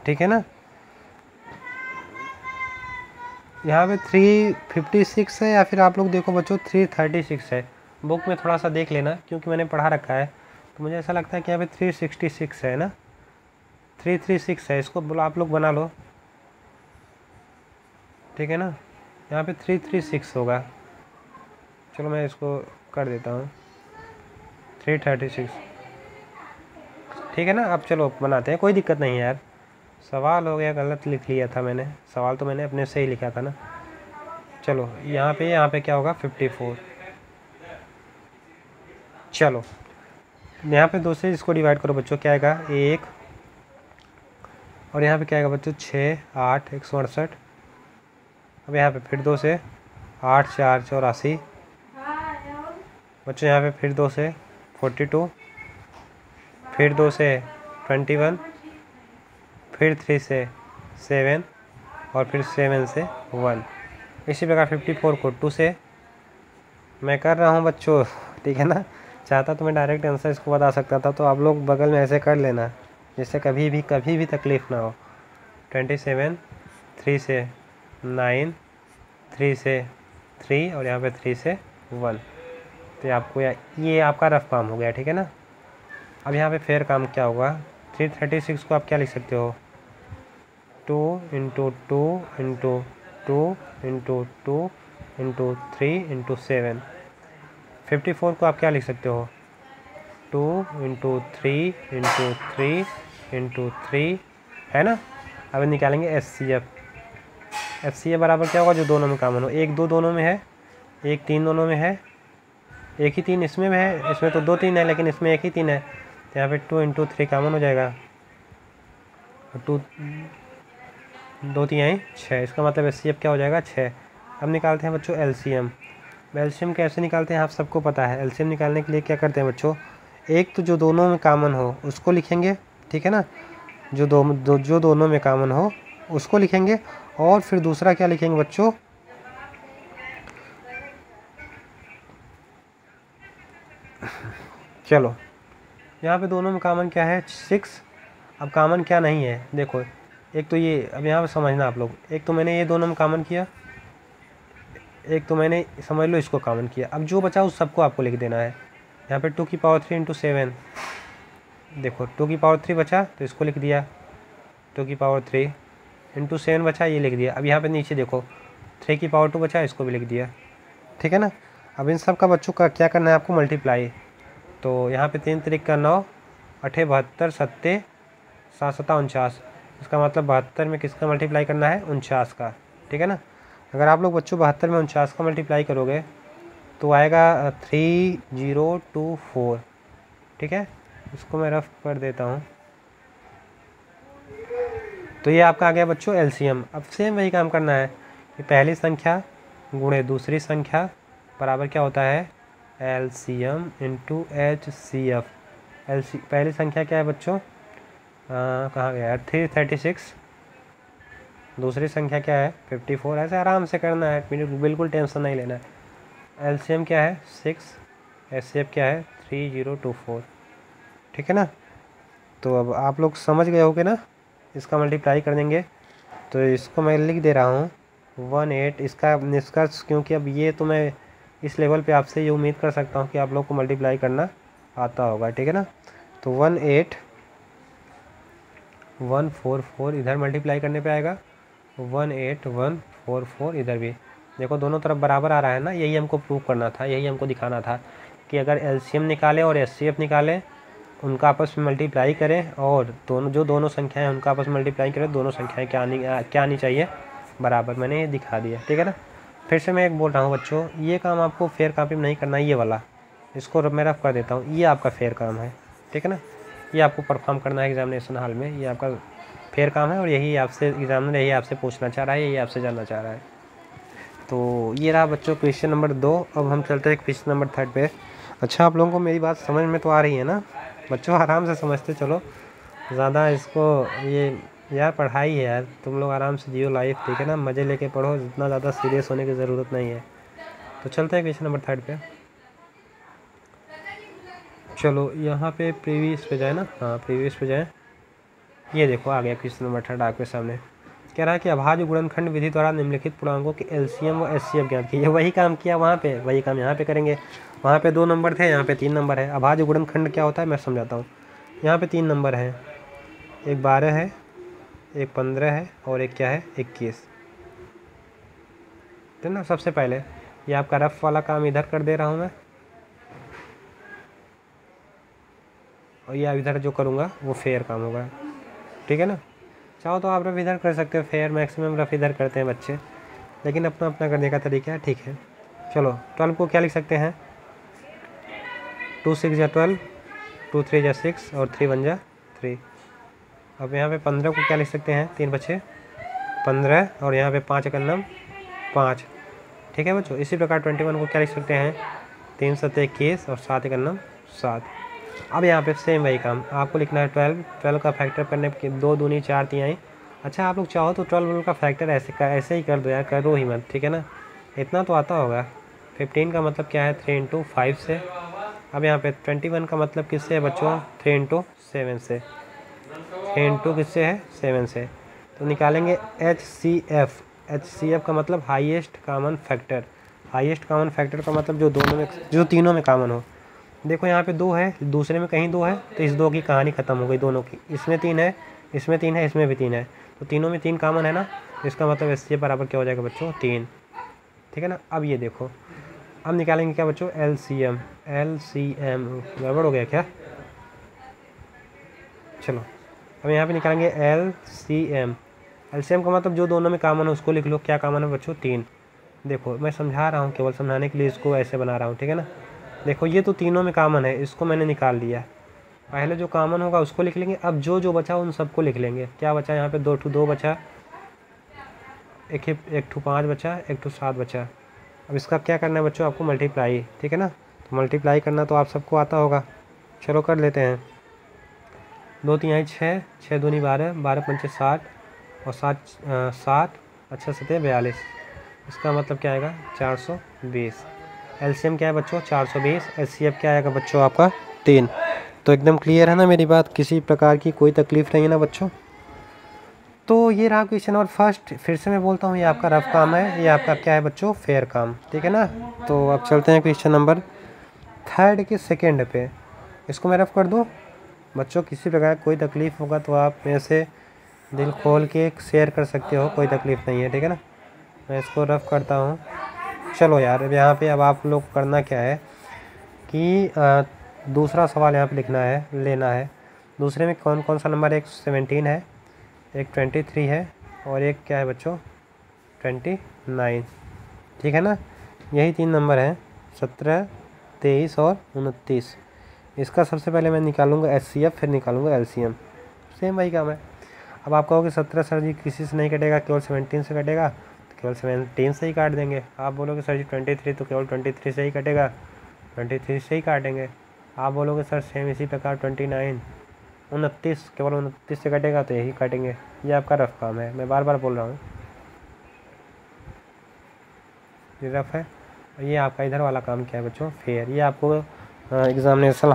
ठीक है ना। यहाँ पे 356 है, या फिर आप लोग देखो बच्चों 336 है, बुक में थोड़ा सा देख लेना क्योंकि मैंने पढ़ा रखा है, तो मुझे ऐसा लगता है कि यहाँ पे 366 है ना, 336 है, इसको आप लोग बना लो, ठीक है ना, यहाँ पे 336 होगा। चलो मैं इसको कर देता हूँ 336, ठीक है ना। अब चलो बनाते हैं, कोई दिक्कत नहीं है यार, सवाल हो गया गलत लिख लिया था मैंने, सवाल तो मैंने अपने से ही लिखा था ना। चलो यहाँ पे क्या होगा 54। चलो यहाँ पे 2 से इसको डिवाइड करो बच्चों, क्या आएगा 1, और यहाँ पे क्या आएगा बच्चों 6 8 168। अब यहाँ पे फिर 2 से 8 4 84 बच्चों, यहाँ पे फिर 2 से 42, फिर 2 से 21, फिर 3 से 7 और फिर 7 से 1। इसी प्रकार 54 को 2 से मैं कर रहा हूँ बच्चों, ठीक है ना, चाहता तो मैं डायरेक्ट आंसर इसको बता सकता था, तो आप लोग बगल में ऐसे कर लेना जिससे कभी भी तकलीफ़ ना हो। 27, 3 से 9, 3 से 3 और यहाँ पे 3 से 1, तो आपको ये आपका रफ काम हो गया, ठीक है ना। अब यहाँ पे फेयर काम क्या होगा, 336 को आप क्या लिख सकते हो 2 into 2 into 2 into 2 into 3 into 7। 54 को आप क्या लिख सकते हो 2 इंटू 3 इंटू 3 इंटू 3, है ना। अब निकालेंगे एचसीएफ बराबर क्या होगा, जो दोनों में कॉमन हो, 1 2 दोनों में है, 1 3 दोनों में है, 1 ही 3 इसमें है, इसमें तो 2 3 है लेकिन इसमें 1 ही 3 है, तो यहाँ पे 2 इंटू 3 कॉमन हो जाएगा, 2 2 3 6, इसका मतलब एचसीएफ क्या हो जाएगा 6। अब निकालते हैं बच्चों एलसीएम। एलसीएम कैसे निकालते हैं आप सबको पता है। एलसीएम निकालने के लिए क्या करते हैं बच्चों, एक तो जो दोनों में कॉमन हो उसको लिखेंगे, ठीक है ना, जो दोनों में कॉमन हो उसको लिखेंगे, और फिर दूसरा क्या लिखेंगे बच्चों, चलो यहाँ पे दोनों में कॉमन क्या है 6। अब कॉमन क्या नहीं है देखो, एक तो ये, अब यहाँ पे समझना आप लोग, एक तो मैंने ये दोनों में कॉमन किया, एक तो मैंने समझ लो इसको कॉमन किया, अब जो बचा उस सबको आपको लिख देना है। यहाँ पे 2 की पावर 3 इंटू 7, देखो 2 की पावर 3 बचा तो इसको लिख दिया, 2 की पावर 3 इंटू 7 बचा, ये लिख दिया। अब यहाँ पे नीचे देखो 3 की पावर 2 बचा, इसको भी लिख दिया, ठीक है ना। अब इन सब का बच्चों का क्या करना है आपको, मल्टीप्लाई। तो यहाँ पे 3 तरीक का 9, 8 72 7 7 7 49, इसका मतलब 72 में किसका मल्टीप्लाई करना है, 49 का, ठीक है ना। अगर आप लोग बच्चों 72 में 49 का मल्टीप्लाई करोगे तो आएगा 3024, ठीक है। इसको मैं रफ कर देता हूँ। तो ये आपका आ गया बच्चों एलसीएम। अब सेम वही काम करना है कि पहली संख्या गुणे दूसरी संख्या बराबर क्या होता है, एलसीएम इंटू एचसीएफ। पहली संख्या क्या है बच्चों, कहाँ गया, 336। दूसरी संख्या क्या है, 54। ऐसे आराम से करना है, बिल्कुल टेंशन नहीं लेना है। एलसीएम क्या है 6, एचसीएफ क्या है 3024, ठीक है ना। तो अब आप लोग समझ गए होगे ना, इसका मल्टीप्लाई कर देंगे। तो इसको मैं लिख दे रहा हूँ 18। इसका निष्कर्ष, क्योंकि अब ये तो मैं इस लेवल पे आपसे ये उम्मीद कर सकता हूँ कि आप लोग को मल्टीप्लाई करना आता होगा, ठीक है ना। तो 18144 इधर मल्टीप्लाई करने पे आएगा, 18144 इधर भी। देखो दोनों तरफ बराबर आ रहा है ना, यही हमको प्रूव करना था, यही हमको दिखाना था कि अगर एलसीएम निकालें और एचसीएफ निकालें, उनका आपस में मल्टीप्लाई करें, और दोनों संख्याएं उनका आपस में मल्टीप्लाई करें, दोनों संख्याएं क्या आनी चाहिए, बराबर। मैंने ये दिखा दिया, ठीक है ना। फिर से मैं एक बोल रहा हूँ बच्चों, ये काम आपको फेयर कॉपी में नहीं करना, ये वाला, इसको मैं रफ कर देता हूँ, ये आपका फेयर काम है, ठीक है ना। ये आपको परफॉर्म करना है एग्जामिनेशन हॉल में, ये आपका फेयर काम है, और यही आपसे एग्जामिनर यही आपसे पूछना चाह रहा है, यही आपसे जानना चाह रहा है। तो ये रहा बच्चों क्वेश्चन नंबर 2। अब हम चलते हैं क्वेश्चन नंबर 3 पे। अच्छा, आप लोगों को मेरी बात समझ में तो आ रही है ना बच्चों, आराम से समझते चलो, ज़्यादा इसको ये यार पढ़ाई है यार, तुम लोग आराम से जियो लाइफ, ठीक है ना, मज़े लेके पढ़ो, इतना ज़्यादा सीरियस होने की ज़रूरत नहीं है। तो चलते हैं क्वेश्चन नंबर 3 पे। चलो यहाँ पे प्रीवियस पे जाए ना, हाँ प्रीवियस पे जाए। ये देखो आ गया क्वेश्चन नंबर 3 आपके सामने। कह रहा है कि अभाज्य गुणनखंड विधि द्वारा निम्नलिखित पूर्णांकों के एलसीएम व एचसीएफ ज्ञात कीजिए। वही काम किया वहाँ पे, वही काम यहाँ पे करेंगे। वहाँ पे 2 नंबर थे, यहाँ पे 3 नंबर है। अभाज्य गुणनखंड क्या होता है मैं समझाता हूँ। यहाँ पे 3 नंबर है, एक 12 है, एक 15 है, और एक क्या है 21, ठीक ना। सबसे पहले ये आपका रफ वाला काम इधर कर दे रहा हूँ मैं, और ये इधर जो करूँगा वो फेयर काम होगा, ठीक है ना। चाहो तो आप रफ इधर कर सकते हो, फेयर मैक्सिमम रफ इधर करते हैं बच्चे, लेकिन अपना अपना करने का तरीका है, ठीक है। चलो 12 को क्या लिख सकते हैं, 2 6 या 12, 2 3 या 6, और 3 1 जा 3। अब यहाँ पे 15 को क्या लिख सकते हैं, 3 बचे 15, और यहाँ पे 5 का नाम 5, ठीक है बच्चों। इसी प्रकार 21 को क्या लिख सकते हैं, 3 7 21, और 7 का नाम 7। अब यहाँ पे सेम वही काम आपको लिखना है 12 का फैक्टर करने के 2 दूनी 4 तिहाई। अच्छा आप लोग चाहो तो 12 का फैक्टर ऐसे ही कर दो यार, करो ही मत, ठीक है ना, इतना तो आता होगा। 15 का मतलब क्या है 3 इंटू 5 से। अब यहाँ पे 21 का मतलब किससे है बच्चों, 3 इंटू 7 से, 3 इंटू किससे है 7 से। तो निकालेंगे एचसीएफ का मतलब highest common factor. Highest common factor का मतलब जो तीनों में कॉमन हो। देखो यहाँ पे 2 है, दूसरे में कहीं 2 है, तो इस 2 की कहानी ख़त्म हो गई दोनों की। इसमें 3 है, इसमें 3 है, इसमें भी 3 है, तो तीनों में 3 कॉमन है ना, इसका मतलब एचसीएफ बराबर क्या हो जाएगा बच्चों 3, ठीक है ना। अब ये देखो, अब निकालेंगे क्या बच्चों एलसीएम। गड़बड़ हो गया क्या, चलो अब यहाँ पे निकालेंगे एलसीएम। एलसीएम का मतलब जो दोनों में कॉमन है उसको लिख लो, क्या कॉमन है बच्चों 3। देखो मैं समझा रहा हूँ, केवल समझाने के लिए इसको ऐसे बना रहा हूँ, ठीक है ना। देखो ये तो तीनों में कॉमन है, इसको मैंने निकाल लिया। पहले जो कॉमन होगा उसको लिख लेंगे, अब जो बचा उन सबको लिख लेंगे। क्या बचा यहाँ पे 2 बचा, एक 5 बचा, 1 7 बचा। अब इसका क्या करना है बच्चों आपको मल्टीप्लाई, ठीक है ना। तो मल्टीप्लाई करना तो आप सबको आता होगा, चलो कर लेते हैं। 2 तिहाई 6, 6 दूनी 12, 12 पंचे 60, और 7 अच्छा 7 42। इसका मतलब क्या आएगा 420। एलसीएम क्या है बच्चों 420, एचसीएफ क्या आएगा बच्चों आपका 3। तो एकदम क्लियर है ना मेरी बात, किसी प्रकार की कोई तकलीफ नहीं है ना बच्चों। तो ये रहा क्वेश्चन नंबर फर्स्ट। फिर से मैं बोलता हूँ ये आपका रफ काम है, ये आपका क्या है बच्चों फेयर काम, ठीक है ना। तो अब चलते हैं क्वेश्चन नंबर 3 के सेकेंड पे। इसको मैं रफ कर दूँ बच्चों, किसी प्रकार कोई तकलीफ़ होगा तो आप में से दिल खोल के शेयर कर सकते हो, कोई तकलीफ़ नहीं है, ठीक है ना। मैं इसको रफ़ करता हूँ। चलो यार, अब यहाँ पे अब आप लोग को करना क्या है कि दूसरा सवाल यहाँ पे लिखना है, लेना है। दूसरे में कौन कौन सा नंबर है? एक 17 है, एक 23 है, और एक क्या है बच्चों? 29, ठीक है ना। यही 3 नंबर हैं, 17, 23 और 29। इसका सबसे पहले मैं निकालूंगा HCF, फिर निकालूंगा LCM। सेम वही काम है। अब आप कहोगे 17 सर जी किसी से नहीं कटेगा, केवल 17 से कटेगा, तो केवल 17 से ही काट देंगे। आप बोलोगे सर जी 23, तो केवल 23 से ही कटेगा, 23 से ही काटेंगे। आप बोलोगे सर सेम इसी प्रकार 29, 29 केवल 29 से कटेगा, तो यही काटेंगे। ये आपका रफ काम है, मैं बार बार बोल रहा हूँ, ये रफ है। ये आपका इधर वाला काम क्या है बच्चों? फेयर। ये आपको एग्ज़ामिनेशन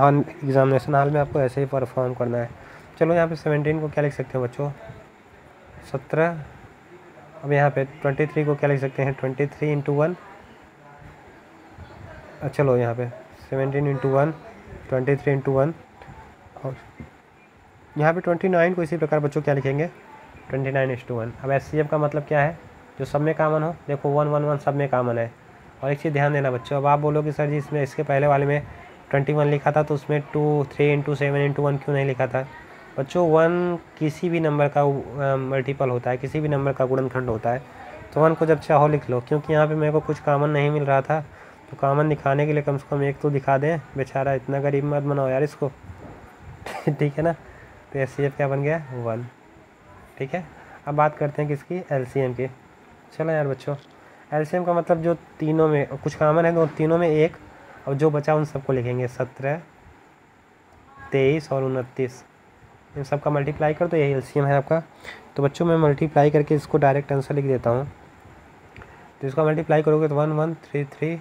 हॉल में आपको ऐसे ही परफॉर्म करना है। चलो यहाँ पे 17 को क्या लिख सकते हो बच्चों? 17। अब यहाँ पे 23 को क्या लिख सकते हैं? 23 इंटू 1। चलो यहाँ पे 17 इंटू 1, 23 इंटू 1, और यहाँ पे 29 को इसी प्रकार बच्चों क्या लिखेंगे? 29:1। अब HCF का मतलब क्या है? जो सब में कॉमन हो। देखो 1 1 1 सब में कॉमन है। और एक चीज़ ध्यान देना बच्चों, अब आप बोलोगे सर जी इसमें इसके पहले वाले में 21 लिखा था, तो उसमें 2 3 इंटू 7 इंटू 1 क्यों नहीं लिखा था? बच्चों 1 किसी भी नंबर का मल्टीपल होता है, किसी भी नंबर का गुणनखंड होता है, तो 1 को जब चाहो लिख लो। क्योंकि यहाँ पे मेरे को कुछ कॉमन नहीं मिल रहा था, तो कॉमन दिखाने के लिए कम से कम एक तो दिखा दें। बेचारा इतना गरीब मत बनाओ यार इसको। ठीक है ना। तो HCF क्या बन गया? 1, ठीक है। अब बात करते हैं किसकी? LCM की। चलो यार बच्चों, LCM का मतलब जो तीनों में कुछ कॉमन है, तो तीनों में एक, और जो बचा उन सबको लिखेंगे। 17, 23 और 29, इन सब का मल्टीप्लाई कर, तो यही LCM है आपका। तो बच्चों मैं मल्टीप्लाई करके इसको डायरेक्ट आंसर लिख देता हूँ। तो इसका मल्टीप्लाई करोगे तो 1 1 3 3,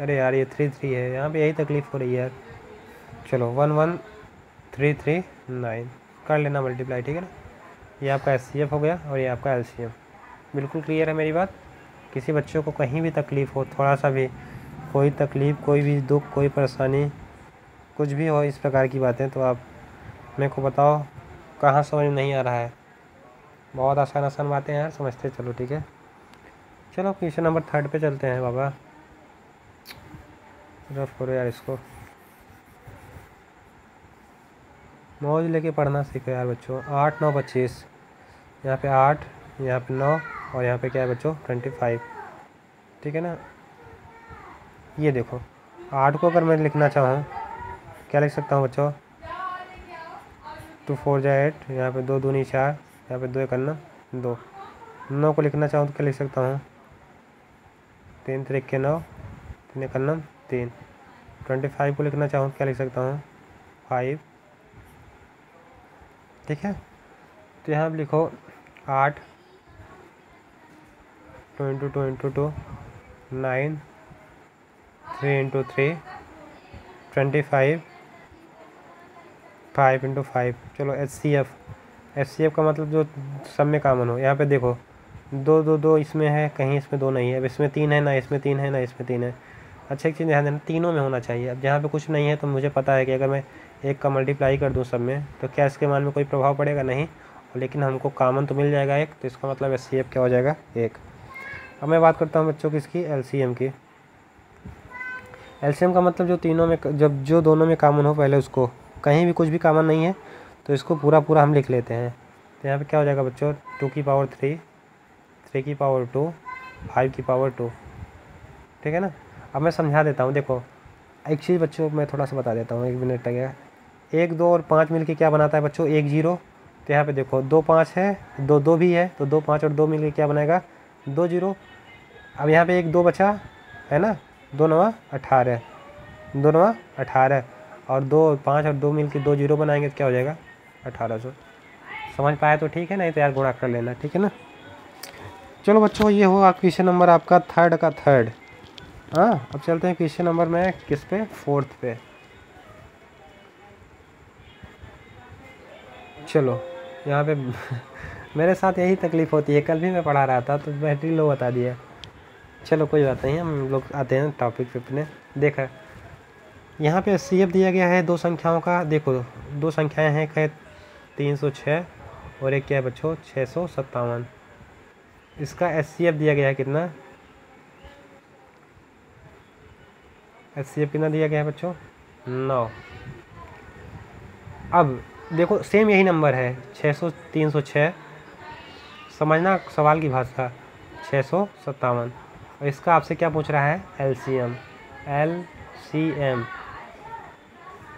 अरे यार ये 3 3 है, यहाँ पे यही तकलीफ़ हो रही है यार। चलो 1 1 3 3 9 कर लेना मल्टीप्लाई, ठीक है ना। ये आपका HCF हो गया, और ये आपका LCM। बिल्कुल क्लियर है मेरी बात? किसी बच्चों को कहीं भी तकलीफ़ हो, थोड़ा सा भी कोई तकलीफ़, कोई भी दुख, कोई परेशानी, कुछ भी हो इस प्रकार की बातें, तो आप मेरे को बताओ, कहाँ समझ में नहीं आ रहा है? बहुत आसान आसान बातें हैं यार, समझते चलो, ठीक है। चलो क्वेश्चन नंबर 3 पे चलते हैं बाबा। रफ करो यार इसको, मौज लेके पढ़ना सीखो यार बच्चों। 8 9 25, यहाँ पे 8, यहाँ पे 9, और यहाँ पे क्या है बच्चों? 25, ठीक है ना। ये देखो 8 को अगर मैं लिखना चाहूँ, क्या लिख सकता हूँ बच्चों? 2 4 जा 8, यहाँ पे 2 दूनी 4, यहाँ पे 2 1 2। 9 को लिखना चाहूँ तो क्या लिख सकता हूँ? 3 3 के 9, 3 1 3। 25 को लिखना चाहूँ तो क्या लिख सकता हूँ? 5, ठीक है। तो यहाँ पे लिखो 8 2 इंटू 2 इंटू 2 9, 3 इंटू 3 25, 5 इंटू 5। चलो HCF का मतलब जो सब में कॉमन हो। यहाँ पे देखो 2 2 2 इसमें है, कहीं इसमें 2 नहीं है। अब इसमें 3 है ना, इसमें 3 है ना, इसमें 3 है। अच्छा एक चीज़ ध्यान देना, तीनों में होना चाहिए। अब जहाँ पे कुछ नहीं है, तो मुझे पता है कि अगर मैं एक का मल्टीप्लाई कर दूँ सब में, तो क्या इसके मान में कोई प्रभाव पड़ेगा? नहीं। लेकिन हमको कॉमन तो मिल जाएगा एक, तो इसका मतलब HCF क्या हो जाएगा? 1। अब मैं बात करता हूँ बच्चों किसकी? LCM की। LCM का मतलब जो तीनों में, जब जो दोनों में कॉमन हो, पहले उसको, कहीं भी कुछ भी कॉमन नहीं है तो इसको पूरा पूरा हम लिख लेते हैं। तो यहाँ पे क्या हो जाएगा बच्चों? 2 की पावर 3, 3 की पावर 2, 5 की पावर 2, ठीक है ना। अब मैं समझा देता हूँ। देखो एक चीज़ बच्चों मैं थोड़ा सा बता देता हूँ, 1 मिनट लगेगा। 1 2 और 5 मिलके क्या बनाता है बच्चों? 1 0। तो यहाँ पे देखो 2 5 है, 2 2 भी है, तो 2 5 और 2 मिलके क्या बनाएगा? 2 0। अब यहाँ पे 1 2 बचा है ना, 2 9 18, 2 9 18, और 2 5 और 2 मिलके 2 0 बनाएंगे तो क्या हो जाएगा? 1800। समझ पाए तो ठीक है, नहीं तो यार गुणा कर लेना, ठीक है ना। चलो बच्चों ये हुआ क्वेश्चन नंबर आपका 3 का 3। हाँ अब चलते हैं क्वेश्चन नंबर में किस पे? 4 पे। चलो यहाँ पे मेरे साथ यही तकलीफ़ होती है, कल भी मैं पढ़ा रहा था तो बैटरी लो बता दिया। चलो कोई बात नहीं, हम लोग आते हैं टॉपिक पे अपने। देखा यहाँ पे HCF दिया गया है 2 संख्याओं का। देखो 2 संख्याएं हैं, 306 और एक क्या है बच्चों 657। इसका HCF दिया गया है कितना, HCF कितना दिया गया है बच्चों 9। अब देखो सेम यही नंबर है 600 306, समझना सवाल की भाषा 657। और इसका आपसे क्या पूछ रहा है LCM।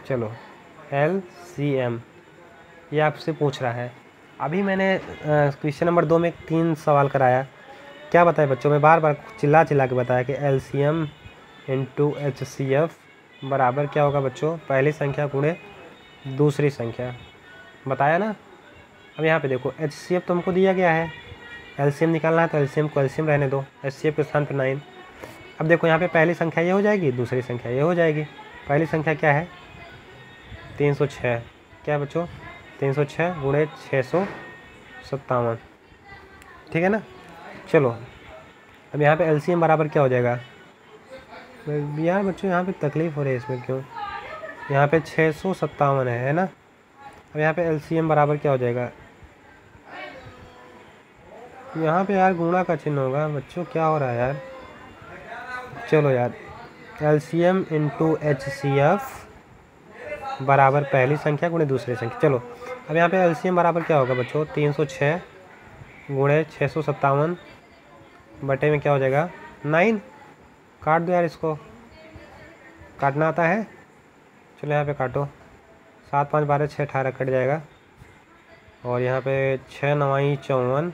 चलो LCM ये आपसे पूछ रहा है। अभी मैंने क्वेश्चन नंबर 2 में 3 सवाल कराया, क्या बताया बच्चों, मैं बार बार चिल्ला के बताया कि LCM इंटू HCF बराबर क्या होगा बच्चों, पहली संख्या गुणे दूसरी संख्या, बताया ना। अब यहाँ पे देखो HCF तो हमको दिया गया है, LCM निकालना है तो LCM को LCM रहने दो, HCF के स्थान पर 9। अब देखो यहाँ पे पहली संख्या ये हो जाएगी, दूसरी संख्या ये हो जाएगी। पहली संख्या क्या है 306, क्या है बच्चों 306 गुणे 657, ठीक है ना। चलो अब यहाँ पे LCM बराबर क्या हो जाएगा यार बच्चों, यहाँ पे तकलीफ़ हो रही है इसमें क्यों, यहाँ पे 657 है ना। अब यहाँ पे LCM बराबर क्या हो जाएगा, यहाँ पे यार गुणा का चिन्ह होगा बच्चों, क्या हो रहा है यार। चलो यार LCM इंटू HCF बराबर पहली संख्या गुणे दूसरी संख्या। चलो अब यहाँ पे LCM बराबर क्या होगा बच्चों 306 गुणे 657 बटे में क्या हो जाएगा 9। काट दो यार, इसको काटना आता है, चलो यहाँ पे काटो, 7 5 12 6 18 कट जाएगा। और यहाँ पे 6 9 54,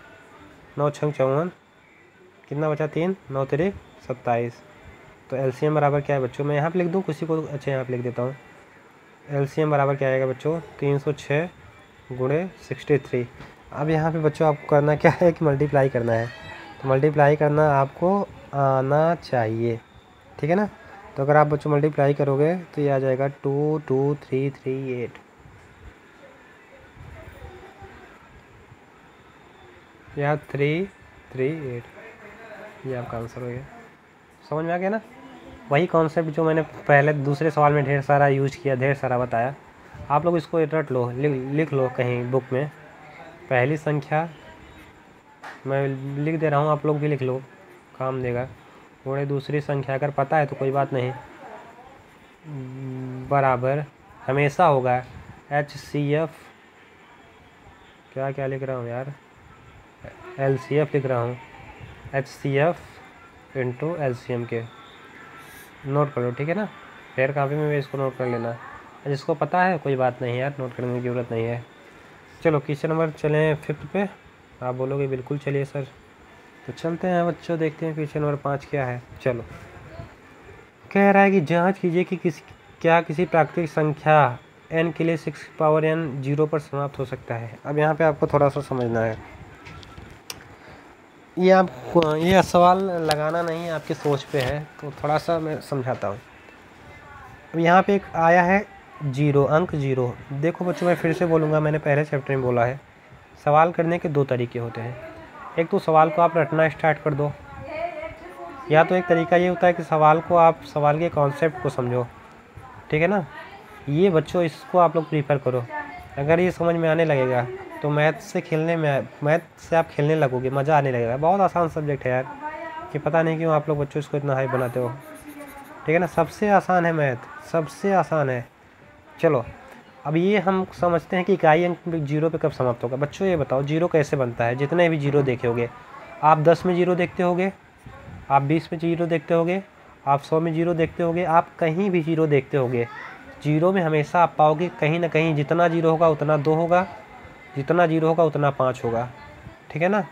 9 6 54, कितना बचा 3, 9 3 27। तो LCM बराबर क्या है बच्चों, मैं यहाँ पे लिख दूँ किसी को, अच्छा यहाँ पे लिख देता हूँ। LCM बराबर क्या आएगा बच्चों 306 गुणे 63। अब यहाँ पे बच्चों आपको करना क्या है कि मल्टीप्लाई करना है, तो मल्टीप्लाई करना आपको आना चाहिए, ठीक है ना। तो अगर आप बच्चों मल्टीप्लाई करोगे तो ये आ जाएगा 2 2 3 3 8, यहाँ 3 3 8, ये आपका आंसर हो गया। समझ में आ गया ना, वही कॉन्सेप्ट जो मैंने पहले दूसरे सवाल में ढेर सारा यूज किया, ढेर सारा बताया। आप लोग इसको रट लो, लिख लो कहीं बुक में, पहली संख्या मैं लिख दे रहा हूँ, आप लोग भी लिख लो, काम देगा। गुणे दूसरी संख्या, अगर पता है तो कोई बात नहीं, बराबर हमेशा होगा HCF, क्या क्या लिख रहा हूँ यार, LCF लिख रहा हूँ, HCF इंटू LCM के, नोट कर लो, ठीक है ना। फिर कापी में भी इसको नोट कर लेना, जिसको पता है कोई बात नहीं यार, नोट करने की ज़रूरत नहीं है। चलो क्वेश्चन नंबर चलें 5 पे, आप बोलोगे बिल्कुल चलिए सर, तो चलते हैं बच्चों, देखते हैं क्वेश्चन नंबर 5 क्या है। चलो कह रहा है कि जांच कीजिए कि किसी प्राकृतिक संख्या n के लिए 6 पावर n 0 पर समाप्त हो सकता है। अब यहाँ पे आपको थोड़ा सा समझना है, ये सवाल लगाना नहीं आपकी सोच पे है, तो थोड़ा सा मैं समझाता हूँ। अब यहाँ पे एक आया है 0, अंक 0। देखो बच्चों मैं फिर से बोलूँगा, मैंने पहले चैप्टर में बोला है, सवाल करने के 2 तरीके होते हैं। एक तो सवाल को आप रटना स्टार्ट कर दो, या तो एक तरीका ये होता है कि सवाल को आप सवाल के कॉन्सेप्ट को समझो, ठीक है ना। ये बच्चों इसको आप लोग प्रीफर करो, अगर ये समझ में आने लगेगा तो मैथ से आप खेलने लगोगे, मज़ा आने लगेगा। बहुत आसान सब्जेक्ट है यार, कि पता नहीं क्यों आप लोग बच्चों इसको इतना हाई बनाते हो, ठीक है ना। सबसे आसान है मैथ, सबसे आसान है। चलो अब ये हम समझते हैं कि इकाई अंक 0 पे कब समाप्त होगा। बच्चों ये बताओ 0 कैसे बनता है, जितने भी 0 देखे होगे आप, 10 में 0 देखते होगे, आप 20 में 0 देखते होगे, आप 100 में 0 देखते होगे, आप कहीं भी 0 देखते होगे, 0 में हमेशा आप पाओगे कहीं ना कहीं जितना 0 होगा उतना 2 होगा, जितना 0 होगा उतना 5 होगा, ठीक है ना।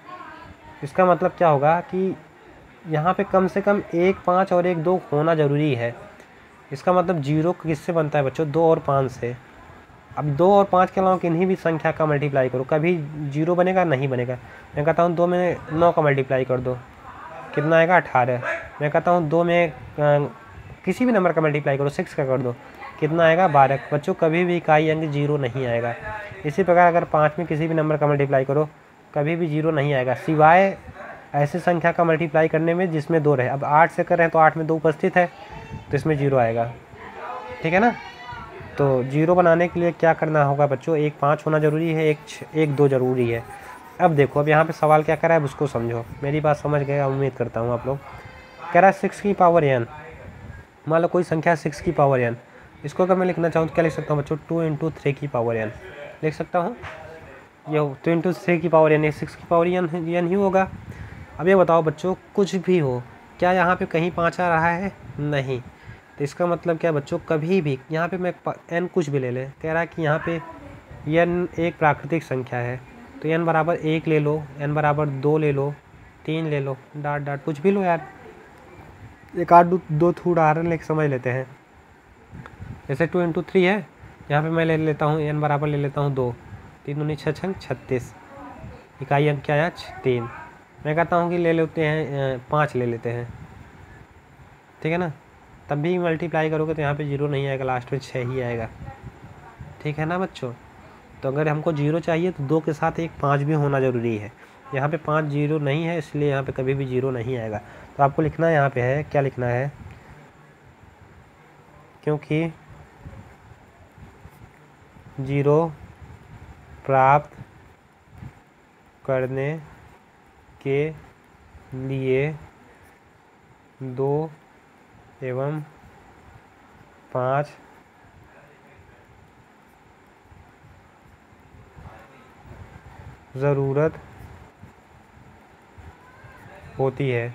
इसका मतलब क्या होगा कि यहाँ पे कम से कम 1 5 और 1 2 होना ज़रूरी है। इसका मतलब 0 किससे बनता है बच्चों, 2 और 5 से। अब 2 और 5 के अलावा किन्हीं भी संख्या का मल्टीप्लाई करो, कभी 0 बनेगा नहीं बनेगा। मैं कहता हूँ 2 में 9 का मल्टीप्लाई कर दो, कितना आएगा 18। मैं कहता हूँ 2 में किसी भी नंबर का मल्टीप्लाई करो, 6 का कर दो, कितना आएगा 12। बच्चों कभी भी इकाई अंक 0 नहीं आएगा। इसी प्रकार अगर 5 में किसी भी नंबर का मल्टीप्लाई करो, कभी भी 0 नहीं आएगा, सिवाय ऐसे संख्या का मल्टीप्लाई करने में जिसमें 2 रहे। अब 8 से कर रहे हैं तो 8 में 2 उपस्थित है, तो इसमें 0 आएगा, ठीक है ना। तो 0 बनाने के लिए क्या करना होगा बच्चों, एक 5 होना ज़रूरी है, एक 2 ज़रूरी है। अब देखो, अब यहाँ पे सवाल क्या कर रहा है उसको समझो, मेरी बात समझ गए उम्मीद करता हूँ आप लोग। कह रहा है 6 की पावर n, मान लो कोई संख्या 6 की पावर n, इसको अगर मैं लिखना चाहूँ तो क्या लिख सकता हूँ बच्चों, 2 × 3 की पावर n लिख सकता हूँ। ये 2 × 3 की पावर n, 6 की पावर n ही होगा। अब ये बताओ बच्चों, कुछ भी हो, क्या यहाँ पे कहीं 5 आ रहा है? नहीं। तो इसका मतलब क्या बच्चों, कभी भी यहाँ पे मैं n कुछ भी ले ले, कह रहा है कि यहाँ पे n एक प्राकृतिक संख्या है, तो n बराबर 1 ले लो, n बराबर 2 ले लो, 3 ले लो, डाट डाट कुछ भी लो यार। एक आध दो उदाहरण लेके समझ लेते हैं। जैसे 2 × 3 है, यहाँ पे मैं ले लेता हूँ n बराबर ले लेता हूँ 2, 3 दूनी 6 छंग 36, इकाई अंक क्या है 3। मैं कहता हूँ कि ले लेते हैं 5 ले लेते हैं, ठीक है ना। तब भी मल्टीप्लाई करोगे तो यहाँ पे 0 नहीं आएगा, लास्ट में 6 ही आएगा, ठीक है ना बच्चों। तो अगर हमको 0 चाहिए तो 2 के साथ एक 5 भी होना ज़रूरी है। यहाँ पे 5 0 नहीं है, इसलिए यहाँ पे कभी भी 0 नहीं आएगा। तो आपको लिखना यहाँ पे है, क्या लिखना है, क्योंकि 0 प्राप्त करने के लिए 2 एवं 5 ज़रूरत होती है,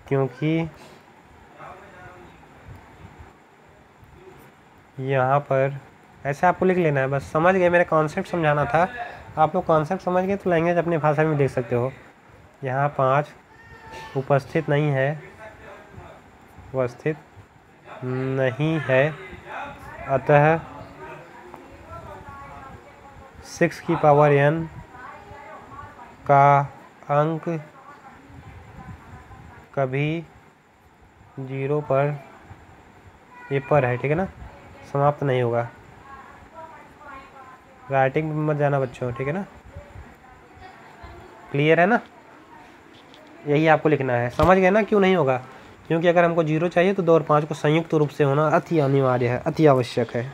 क्योंकि यहाँ पर ऐसे आपको लिख लेना है। बस समझ गए, मेरे कॉन्सेप्ट समझाना था, आप लोग कॉन्सेप्ट समझ गए तो लैंग्वेज अपनी भाषा में देख सकते हो। यहाँ 5 उपस्थित नहीं है, उपस्थित नहीं है, अतः 6 की पावर n का अंक कभी 0 पर, ये पर है, ठीक है ना, समाप्त नहीं होगा। राइटिंग में मत जाना बच्चों, ठीक है ना, क्लियर है ना। यही आपको लिखना है, समझ गए ना क्यों नहीं होगा, क्योंकि अगर हमको 0 चाहिए तो 2 और 5 को संयुक्त रूप से होना अति अनिवार्य है, अति आवश्यक है।